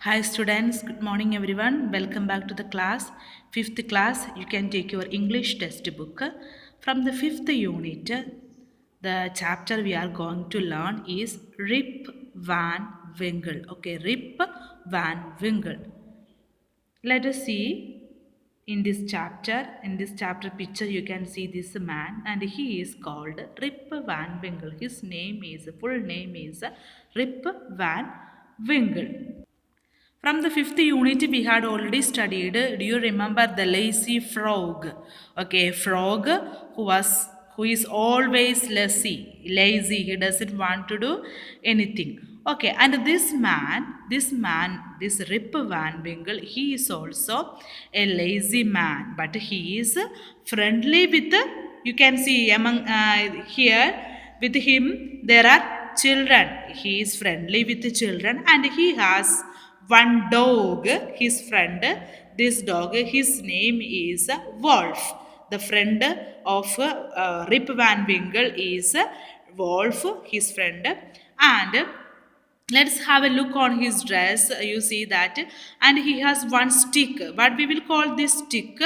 Hi students, good morning everyone. Welcome back to the class. Fifth class, you can take your English textbook. From the fifth unit, the chapter we are going to learn is Rip Van Winkle. Okay, Rip Van Winkle. Let us see in this chapter. In this chapter picture, you can see this man, and he is called Rip Van Winkle. His full name is Rip Van Winkle. From the fifth unit, we had already studied. Do you remember the lazy frog? Okay, frog who is always lazy. He doesn't want to do anything. Okay, and this Rip Van Winkle, he is also a lazy man, but he is friendly with. You can see among here with him there are children. He is friendly with the children, and he has one dog, his friend. This dog, his name is Wolf. The friend of Rip Van Winkle is Wolf, his friend. And let's have a look on his dress. You see that, and he has one stick. What we will call this stick?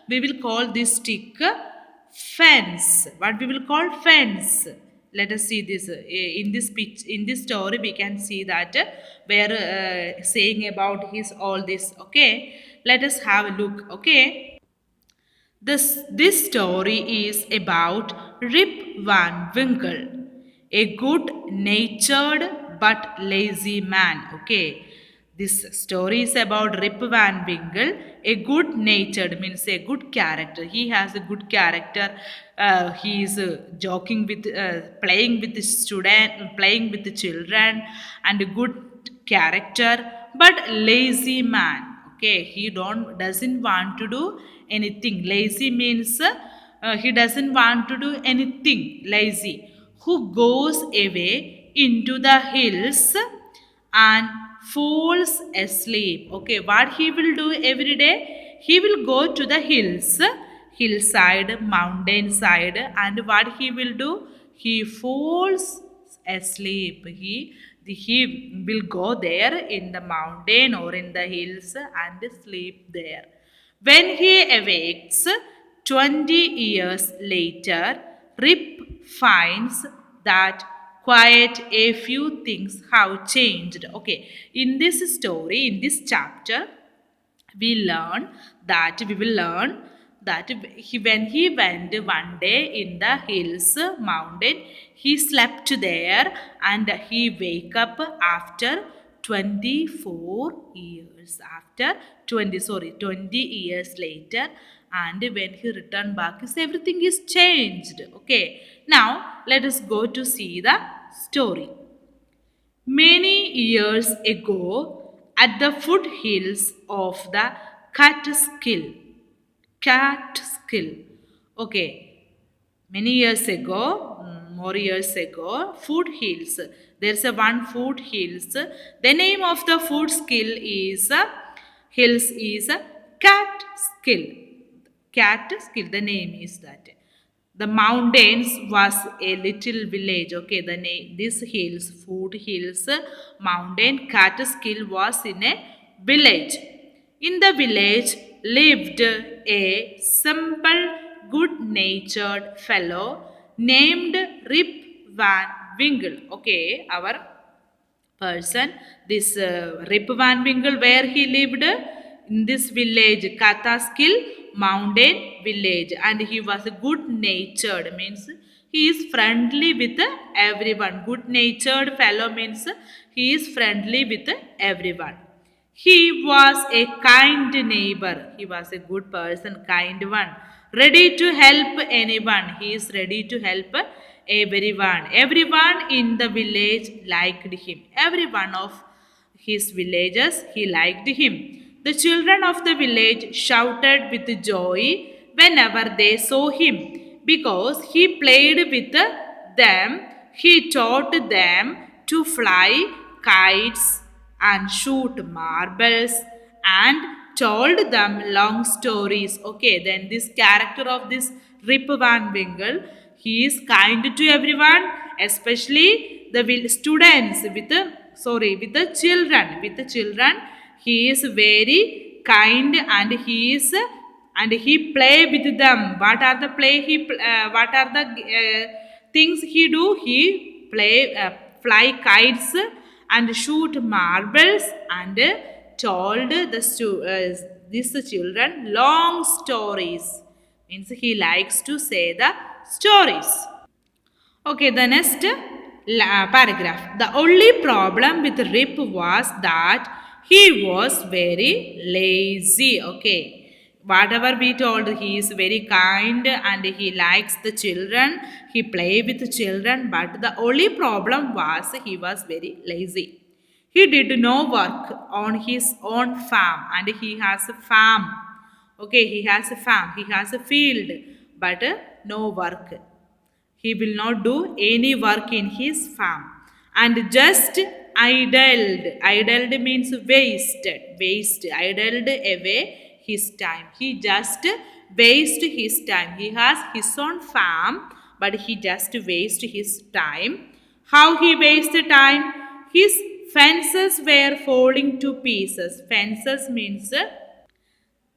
We will call this stick fence. What we will call fence? Let us see this in this pitch. In this story we can see that we are saying about his all this. Okay, let us have a look. Okay, this story is about Rip Van Winkle, a good natured but lazy man. Okay, this story is about Rip Van Winkle, a good natured means a good character. He has a good character. He is joking with, playing with the student, playing with the children, and a good character, but lazy man. Okay, he doesn't want to do anything. Lazy means he doesn't want to do anything. Lazy, who goes away into the hills and falls asleep. Okay, what he will do every day? He will go to the hillside, mountainside, and what he will do? He falls asleep. He will go there in the mountain or in the hills and sleep there. When he awakes 20 years later, Rip finds that quite a few things have changed. Okay, in this story, in this chapter, we will learn that when he went one day in the hills mountain, he slept there and he wake up after 24 years, after 20 years later, and when he returned back, everything is changed. Okay, now let us go to see the story. Many years ago, at the foothills of the Catskill, Catskill. Okay, many years ago, more years ago, foothills. There's a one foothills. The name of the footskill is hills is Catskill. Catskill. The name is that. The mountains was a little village. Okay, the name this hills, foothills, mountain Catskill was in a village. In the village lived a simple, good-natured fellow named Rip Van Winkle. Okay, our person, this Rip Van Winkle, where he lived in this village, Catskill mountain village, and he was good natured, means he is friendly with everyone. Good natured fellow means he is friendly with everyone. He was a kind neighbor. He was a good person, kind one. Ready to help anyone. He is ready to help everyone. Everyone in the village liked him. Every one of his villagers, he liked him. The children of the village shouted with joy whenever they saw him because he played with them. He taught them to fly kites and shoot marbles and told them long stories. Okay, then this character of this Rip Van Winkle, he is kind to everyone, especially the students with the children. With the children, He is very kind and he play with them. What are the play what are the things he do? He play fly kites and shoot marbles and told these children long stories. Means he likes to say the stories. Okay, the next paragraph. The only problem with Rip was that he was very lazy. Okay, whatever we told, he is very kind and he likes the children. He play with the children, but the only problem was he was very lazy. He did no work on his own farm, and he has a farm. Okay, he has a farm, he has a field, but no work. He will not do any work in his farm and just idled. Idled means wasted. Idled away his time. He just wasted his time. He has his own farm, but he just wasted his time. How he wasted time? His fences were falling to pieces. Fences means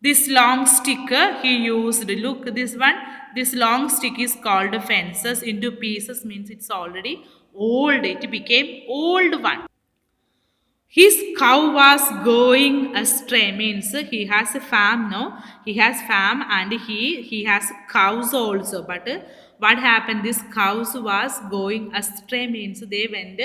this long stick he used. Look, this one. This long stick is called fences. Into pieces means it's already old. It became old one. His cow was going astray. Means he has a farm. No, he has farm and he has cows also. But what happened? This cows was going astray. Means they went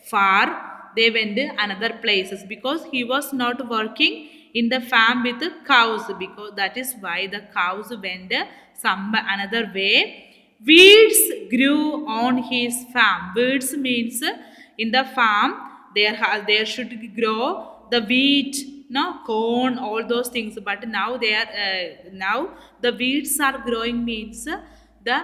far. They went another places because he was not working in the farm with the cows, because that is why the cows went some another way. Weeds grew on his farm. Weeds means in the farm there should grow the wheat, no, corn, all those things. But now they are now the weeds are growing means the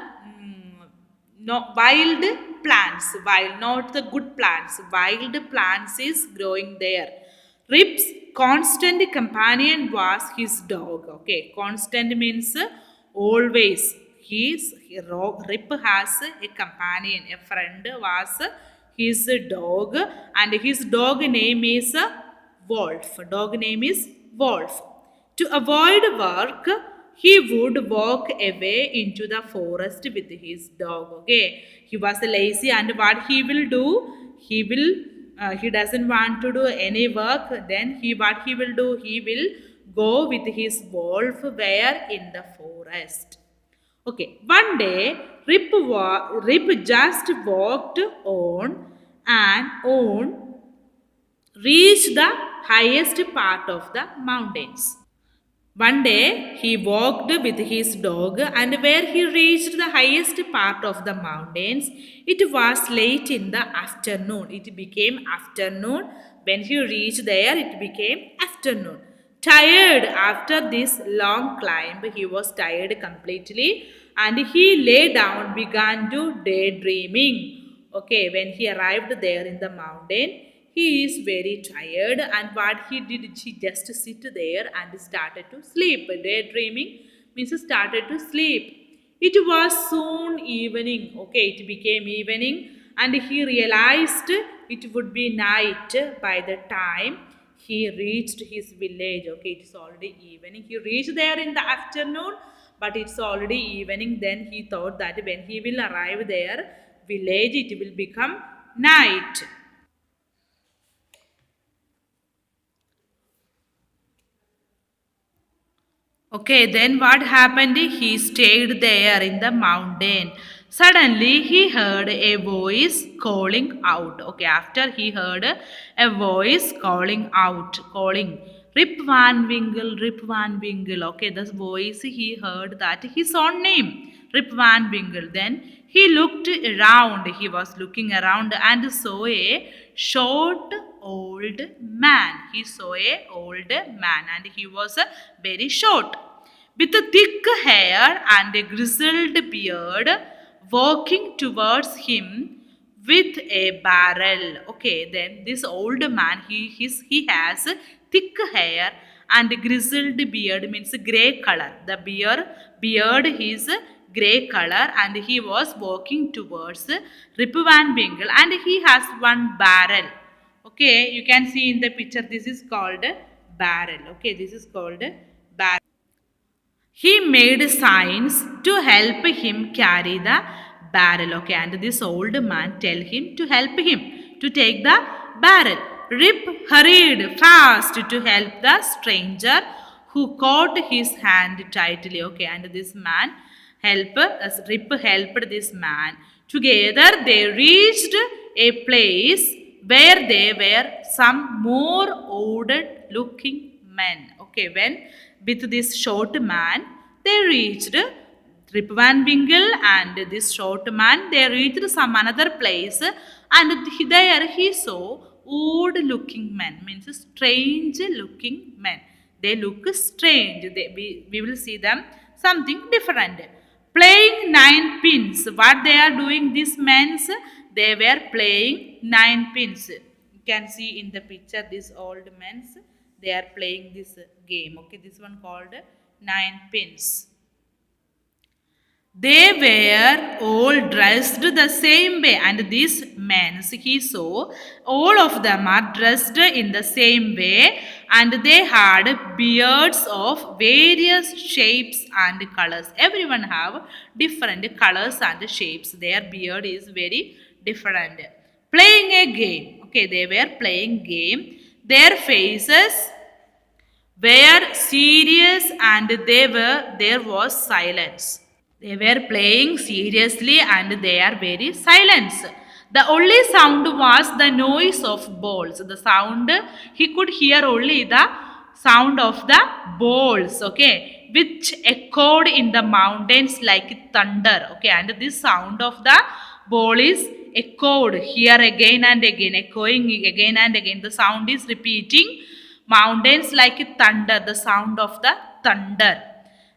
no wild plants, wild, not the good plants. Wild plants is growing there. Rip's constant companion was his dog. Okay, constant means always. Rip has a companion, a friend was his dog, and his dog name is Wolf. Dog name is Wolf. To avoid work, he would walk away into the forest with his dog. Okay, he was lazy, and what he will do? He doesn't want to do any work. Then what he will do? He will go with his wolf where in the forest. Okay, one day Rip just walked on and on, reached the highest part of the mountains. One day he walked with his dog, and where he reached the highest part of the mountains, it was late in the afternoon. It became afternoon. When he reached there, it became afternoon. Tired after this long climb, he was tired completely, and he lay down, began to daydreaming. Okay, when he arrived there in the mountain, he is very tired, and what he did, he just sit there and started to sleep. Daydreaming means started to sleep. It was soon evening. Okay, it became evening, and he realized it would be night by the time he reached his village. Okay, it's already evening. He reached there in the afternoon, but it's already evening. Then he thought that when he will arrive there village, it will become night. Okay, then what happened? He stayed there in the mountain. Suddenly, he heard a voice calling out. Okay, after he heard a voice calling out, calling, Rip Van Winkle, Rip Van Winkle. Okay, this voice he heard that his own name, Rip Van Winkle. Then he looked around. He was looking around and saw a short old man. He saw a old man, and he was very short, with a thick hair and a grizzled beard, walking towards him with a barrel. Okay, then this old man, he has thick hair and grizzled beard, means gray color. The beard is gray color, and he was walking towards Rip Van Winkle, and he has one barrel. Okay, you can see in the picture, this is called barrel. Okay, this is called a barrel. He made signs to help him carry the barrel. Okay, and this old man tell him to help him to take the barrel. Rip hurried fast to help the stranger who caught his hand tightly. Okay, and this man Rip helped this man. Together they reached a place where there were some more old looking men. Okay, when with this short man, they reached Rip Van Winkle and this short man. They reached some another place, and there he saw old-looking men, means strange-looking men. They look strange. We will see them something different. Playing nine pins. What they are doing? These men, they were playing nine pins. You can see in the picture these old men, they are playing this game. Okay, this one called nine pins. They were all dressed the same way, and these men he saw all of them are dressed in the same way, and they had beards of various shapes and colors. Everyone have different colors and shapes. Their beard is very different. Playing a game. Okay, they were playing game. Their faces were serious, and there was silence. They were playing seriously and they are very silent. The only sound was the noise of balls. The sound, he could hear only the sound of the balls, okay, which echoed in the mountains like thunder, okay, and this sound of the ball is echoed here again and again, echoing again and again. The sound is repeating mountains like thunder, the sound of the thunder.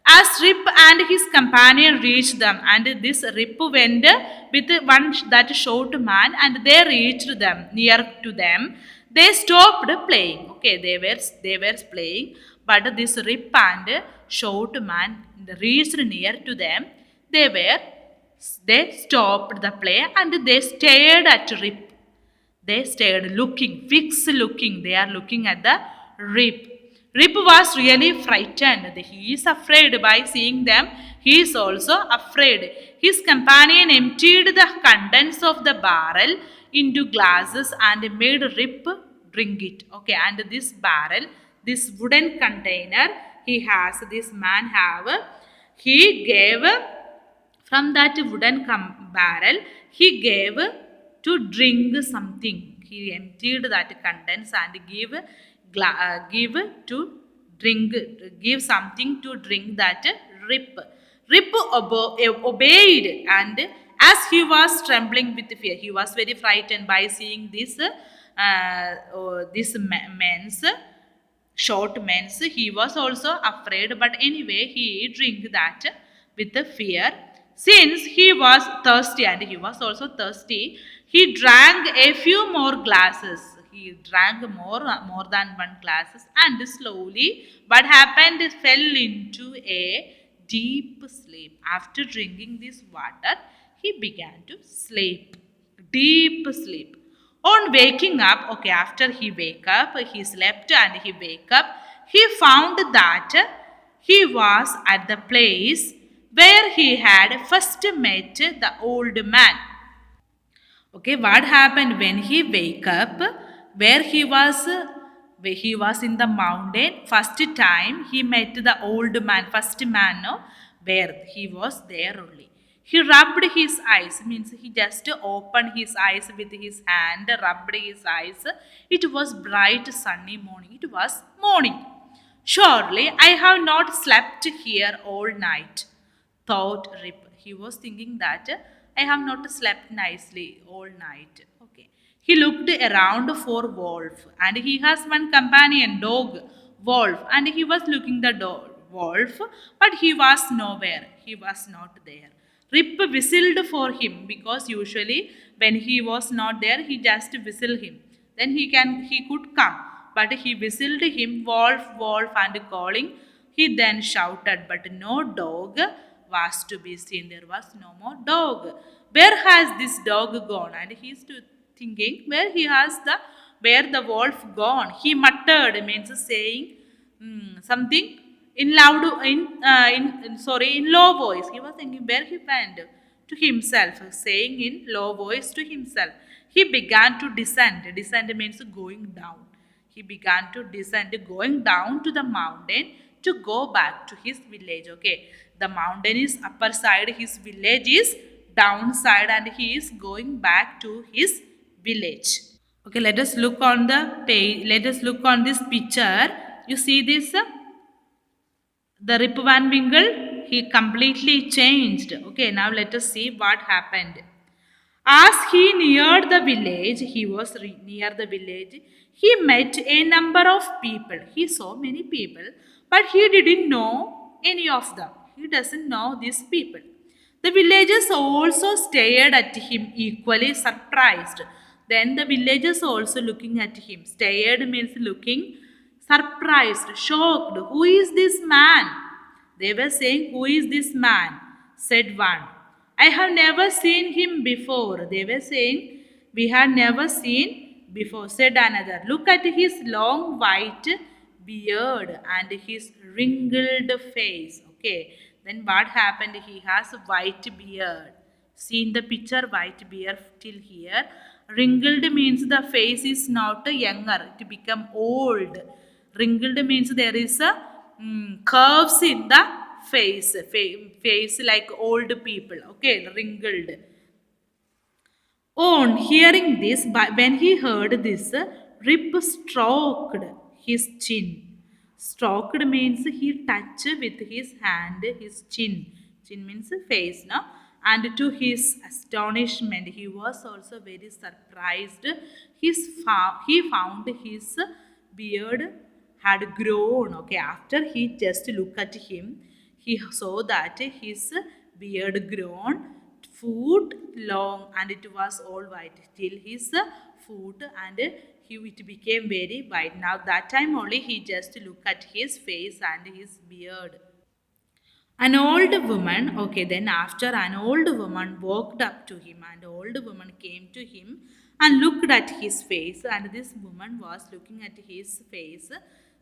As Rip and his companion reached them, and this Rip went with one that short man, and they reached them near to them. They stopped playing. Okay, they were playing, but this Rip and short man reached near to them. They stopped the play and they stared at Rip. They stared, looking, fixed looking. They are looking at the Rip. Rip was really frightened. He is afraid by seeing them. He is also afraid. His companion emptied the contents of the barrel into glasses and made Rip drink it. Okay, and this barrel, this wooden container, this man have, he gave from that wooden barrel, he gave to drink something. He emptied that contents and give to drink, give something to drink that Rip. Rip obeyed, and as he was trembling with fear, he was very frightened by seeing this men's short men's. He was also afraid, but anyway, he drank that with the fear. Since he was thirsty, and he was also thirsty, he drank a few more glasses. He drank more than one glasses, and slowly, what happened? Fell into a deep sleep. After drinking this water, he began to sleep. Deep sleep. On waking up, okay, after he wake up, he slept and he wake up, he found that he was at the place where he had first met the old man. Okay, what happened when he wake up? Where he was in the mountain. First time he met the old man, first man, no, where he was there only. He rubbed his eyes, means he just opened his eyes with his hand, rubbed his eyes. It was bright sunny morning. It was morning. Surely I have not slept here all night, thought Rip. He was thinking that I have not slept nicely all night. Okay. He looked around for Wolf, and he has one companion dog, Wolf, and he was looking the dog, Wolf, but he was nowhere. He was not there. Rip whistled for him because usually when he was not there, he just whistled him. Then he could come. But he whistled him, Wolf, Wolf, and calling. He then shouted, but no dog was to be seen. There was no more dog. Where has this dog gone? And he is thinking where the wolf gone? He muttered means saying something in loud in low voice. He was thinking where he went to himself, saying in low voice to himself. He began to descend. Descend means going down. He began to descend, going down to the mountain to go back to his village. Okay, the mountain is upper side, his village is downside, and he is going back to his village. Okay, let us look on the page. Let us look on this picture. You see this? The Rip Van Winkle, he completely changed. Okay, now let us see what happened. As he neared the village, near the village, he met a number of people. He saw many people, but he didn't know any of them. He doesn't know these people. The villagers also stared at him, equally surprised. Then the villagers also looking at him. Stared means looking, surprised, shocked. Who is this man? They were saying, who is this man? Said one. I have never seen him before. They were saying, we had never seen before. Said another. Look at his long white beard and his wrinkled face. Okay. Then what happened? He has a white beard. See in the picture, white beard till here. Wrinkled means the face is not younger. It become old. Wrinkled means there is a curves in the face like old people. Okay, wrinkled. On hearing this, when he heard this, Rip stroked his chin. Stroked means he touched with his hand his chin. Chin means face, no? And to his astonishment, he was also very surprised. He found his beard had grown. Okay, after he just looked at him, he saw that his beard grown foot long and it was all white till his foot, and it became very white. Now that time only he just looked at his face and his beard. An old woman, okay, then after an old woman walked up to him, and old woman came to him and looked at his face, and this woman was looking at his face.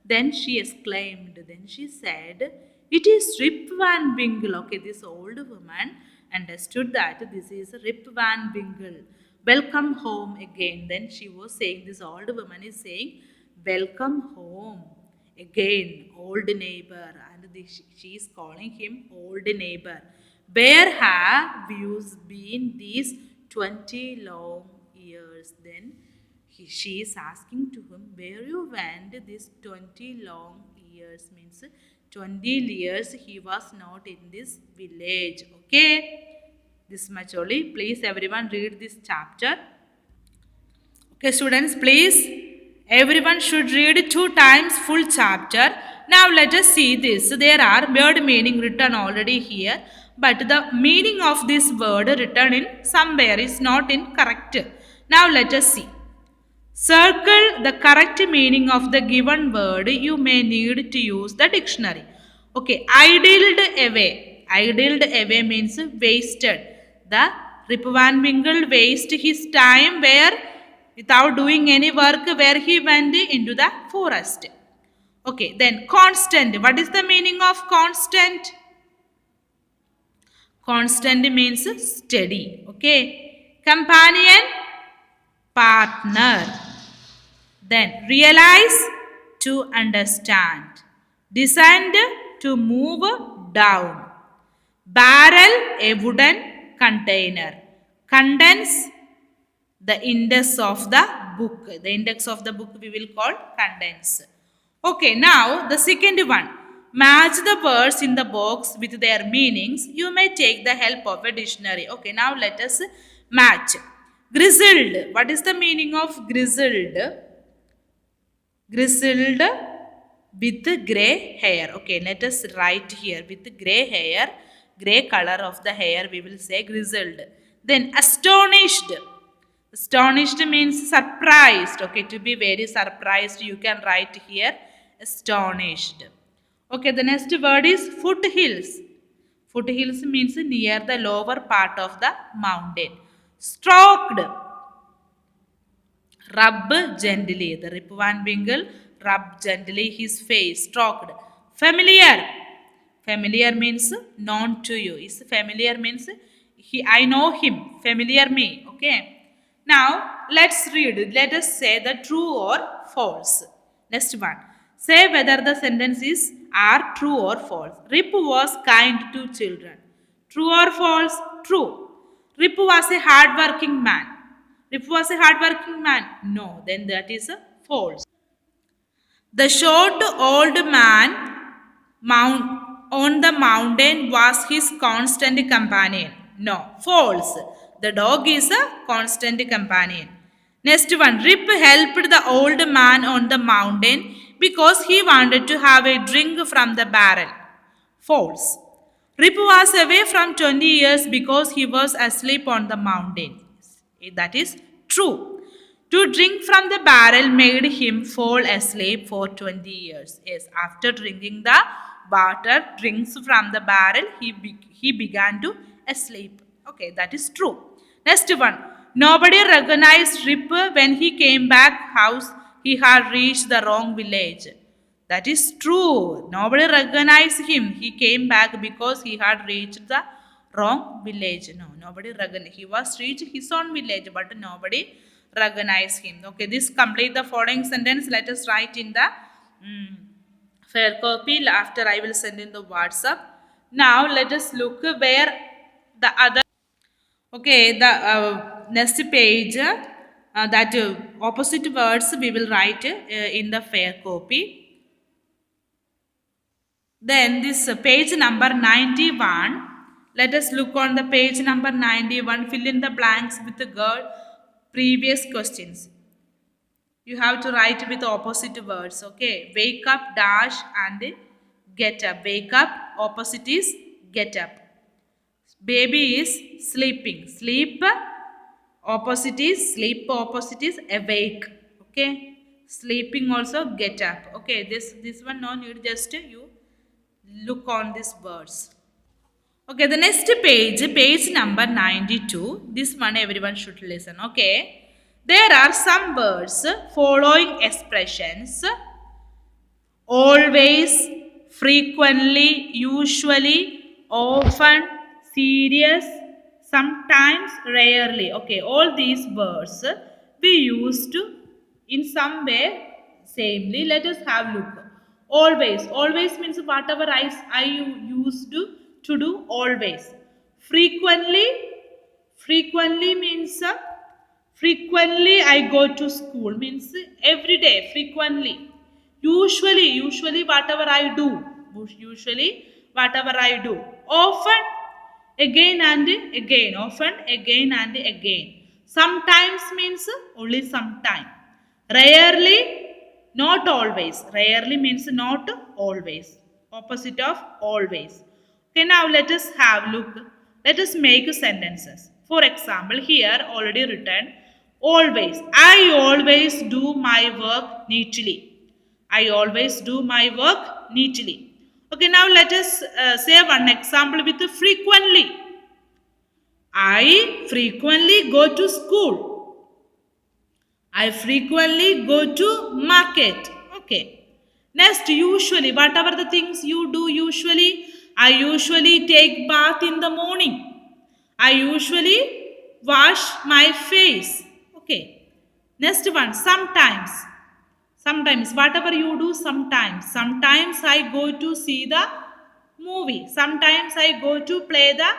Then she exclaimed, then she said, it is Rip Van Winkle. Okay, this old woman understood that this is Rip Van Winkle. Welcome home again. Then she was saying, this old woman is saying, welcome home again, old neighbor. And she is calling him old neighbor. Where have you been these 20 long years? Then she is asking to him, where you went these 20 long years? Means 20 years he was not in this village. Okay, this much only. Please everyone read this chapter. Okay, students, please everyone should read 2 times full chapter. Now let us see this. There are word meaning written already here, but the meaning of this word written in somewhere is not in correct. Now let us see. Circle the correct meaning of the given word. You may need to use the dictionary. Okay, idled away. Idled away means wasted. The Rip Van Winkle wasted his time where without doing any work, where he went into the forest. Okay, then constant. What is the meaning of constant? Constant means steady. Okay, companion, partner. Then realize, to understand. Descend, to move down. Barrel, a wooden container. Condense, the index of the book. The index of the book we will call condense. Okay, now the second one. Match the words in the box with their meanings. You may take the help of a dictionary. Okay, now let us match. Grizzled. What is the meaning of grizzled? Grizzled with grey hair. Okay, let us write here with grey hair. Grey color of the hair we will say grizzled. Then astonished. Astonished means surprised. Okay, to be very surprised you can write here astonished. Okay, the next word is foothills. Foothills means near the lower part of the mountain. Stroked. Rub gently. The Rip Van Winkle rubbed gently his face, talked. Familiar. Familiar means known to you. Is familiar means I know him. Familiar me. Okay. Now let's read. Let us say the true or false. Next one. Say whether the sentences are true or false. Rip was kind to children. True or false? True. Rip was a hard-working man. Rip was a hard-working man. No, then that is a false. The short old man on the mountain was his constant companion. No, false. The dog is a constant companion. Next one. Rip helped the old man on the mountain because he wanted to have a drink from the barrel. False. Rip was away from 20 years because he was asleep on the mountain. That is true. To drink from the barrel made him fall asleep for 20 years. Yes, after drinking the water, drinks from the barrel, he began to asleep. Okay, that is true. Next one. Nobody recognized Rip when he came back house. He had reached the wrong village. That is true. Nobody recognized him. He came back because he had reached the wrong village. No, nobody recognized. He was reached his own village, but nobody recognized him. Okay, this complete the following sentence. Let us write in the fair copy. After I will send in the WhatsApp. Now let us look where the other. Okay, the next page. That opposite words we will write in the fair copy. Then this page number 91. Let us look on the page number 91. Fill in the blanks with the girl previous questions. You have to write with opposite words. Okay. Wake up, dash and get up. Wake up. Opposite is get up. Baby is sleeping. Sleep. Opposite is sleep. Opposite is awake. Okay. Sleeping also get up. Okay. This one no need, just you look on these words. Okay, the next page number 92. This one everyone should listen. Okay, there are some words following expressions: always, frequently, usually, often, serious, sometimes, rarely. Okay, all these words we used in some way samely. Let us have look. Always. Always means whatever I used to do always. Frequently. Frequently means frequently I go to school means every day. Frequently. Usually whatever I do. Usually whatever I do. Often, again and again. Often, again and again. Sometimes means only sometime. Rarely, not always. Rarely means not always. Opposite of always. Okay, now let us have look. Let us make sentences. For example, here already written always. I always do my work neatly. I always do my work neatly. Okay, now let us say one example with frequently. I frequently go to school. I frequently go to market. Okay. Next, usually, whatever the things you do usually, I usually take bath in the morning. I usually wash my face. Okay. Next one, sometimes. Sometimes, whatever you do, sometimes. Sometimes I go to see the movie. Sometimes I go to play the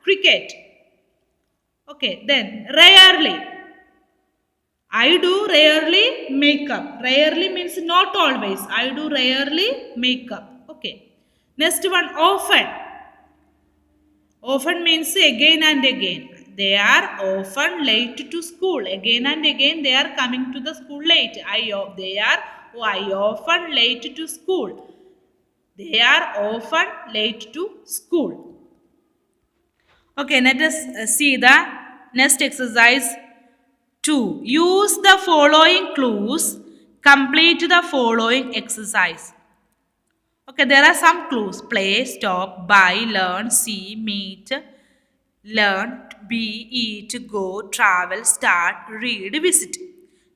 cricket. Okay, then rarely. I do rarely makeup. Rarely means not always. I do rarely makeup. Okay. Next one, often. Often means again and again. They are often late to school. Again and again they are coming to the school late. I often late to school. They are often late to school. Okay, let us see the next exercise 2. Use the following clues. Complete the following exercise. Okay, there are some clues. Play, stop, buy, learn, see, meet, learn, be, eat, go, travel, start, read, visit.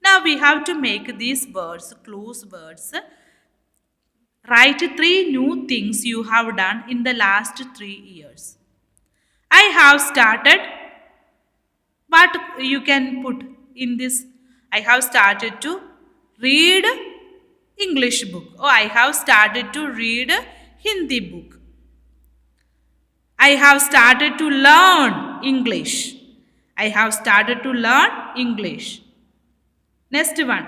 Now we have to make these words, close words. Write three new things you have done in the last 3 years. I have started. What you can put in this? I have started to read English book. Or I have started to read Hindi book. I have started to learn English. I have started to learn English. Next one.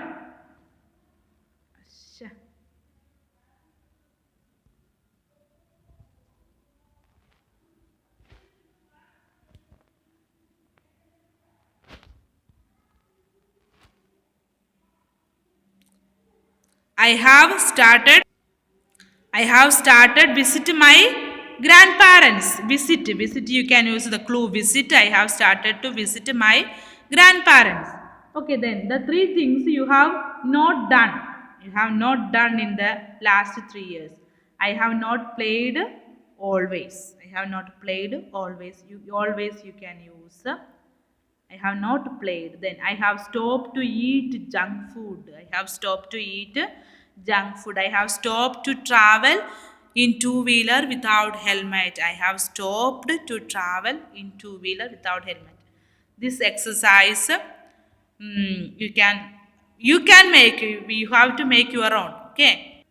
I have started. I have started visit my grandparents. Visit. You can use the clue visit. I have started to visit my grandparents. Okay, then the three things you have not done. You have not done in the last 3 years. I have not played always. I have not played always. You always you can use. I have not played. Then I have stopped to eat junk food. I have stopped to eat junk food. I have stopped to travel in two-wheeler without helmet. I have stopped to travel in two-wheeler without helmet. This exercise, you can make. You have to make your own. Okay.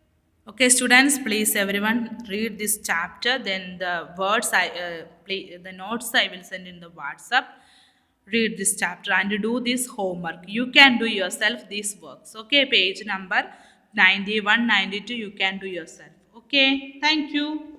Okay, students, please everyone read this chapter. Then the words the notes I will send in the WhatsApp. Read this chapter and do this homework. You can do yourself these works. Okay, page number 91, 92. You can do yourself. Okay, thank you.